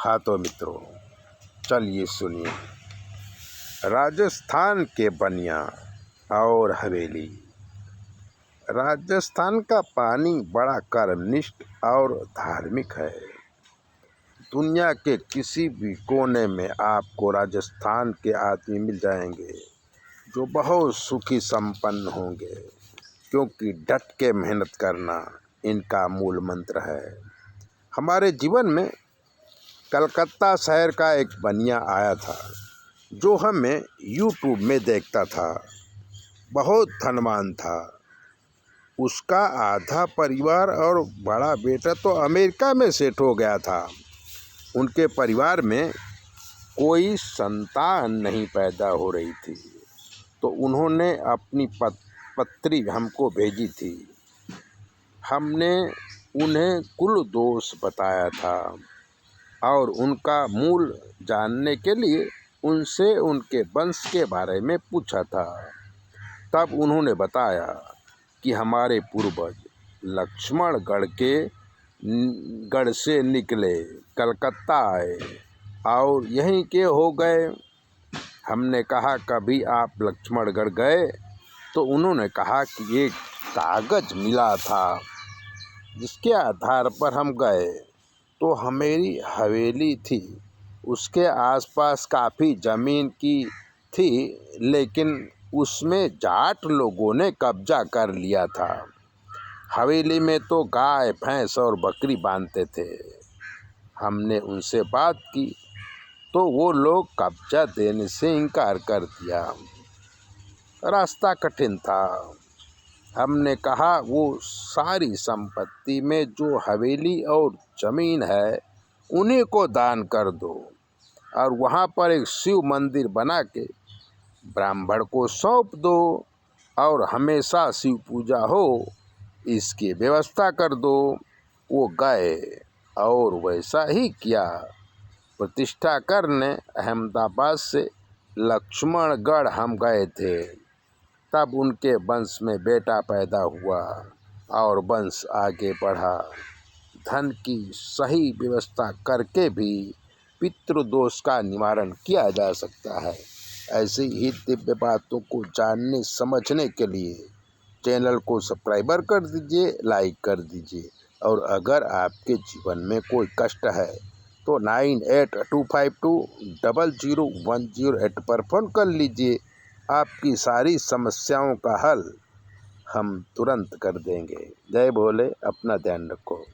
हाँ तो मित्रों, चलिए सुनिए। राजस्थान के बनिया और हवेली। राजस्थान का पानी बड़ा कर्मनिष्ठ और धार्मिक है। दुनिया के किसी भी कोने में आपको राजस्थान के आदमी मिल जाएंगे जो बहुत सुखी संपन्न होंगे, क्योंकि डट के मेहनत करना इनका मूल मंत्र है। हमारे जीवन में कलकत्ता शहर का एक बनिया आया था जो हमें यूट्यूब में देखता था। बहुत धनवान था। उसका आधा परिवार और बड़ा बेटा तो अमेरिका में सेट हो गया था। उनके परिवार में कोई संतान नहीं पैदा हो रही थी, तो उन्होंने अपनी पत्री हमको भेजी थी। हमने उन्हें कुल दोष बताया था और उनका मूल जानने के लिए उनसे उनके वंश के बारे में पूछा था। तब उन्होंने बताया कि हमारे पूर्वज लक्ष्मणगढ़ से निकले, कलकत्ता आए और यहीं के हो गए। हमने कहा, कभी आप लक्ष्मणगढ़ गए? तो उन्होंने कहा कि एक कागज़ मिला था जिसके आधार पर हम गए। तो हमारी हवेली थी, उसके आसपास काफ़ी ज़मीन की थी, लेकिन उसमें जाट लोगों ने कब्जा कर लिया था। हवेली में तो गाय, भैंस और बकरी बांधते थे। हमने उनसे बात की तो वो लोग कब्जा देने से इनकार कर दिया। रास्ता कठिन था। हमने कहा, वो सारी संपत्ति में जो हवेली और ज़मीन है उन्हीं को दान कर दो और वहाँ पर एक शिव मंदिर बना के ब्राह्मण को सौंप दो और हमेशा शिव पूजा हो, इसकी व्यवस्था कर दो। वो गए और वैसा ही किया। प्रतिष्ठा करने अहमदाबाद से लक्ष्मणगढ़ हम गए थे। तब उनके वंश में बेटा पैदा हुआ और वंश आगे बढ़ा। धन की सही व्यवस्था करके भी पितृदोष का निवारण किया जा सकता है। ऐसी ही दिव्य बातों को जानने समझने के लिए चैनल को सब्सक्राइबर कर दीजिए, लाइक कर दीजिए। और अगर आपके जीवन में कोई कष्ट है तो 9825200108 पर फ़ोन कर लीजिए। आपकी सारी समस्याओं का हल हम तुरंत कर देंगे। जय भोले, अपना ध्यान रखो।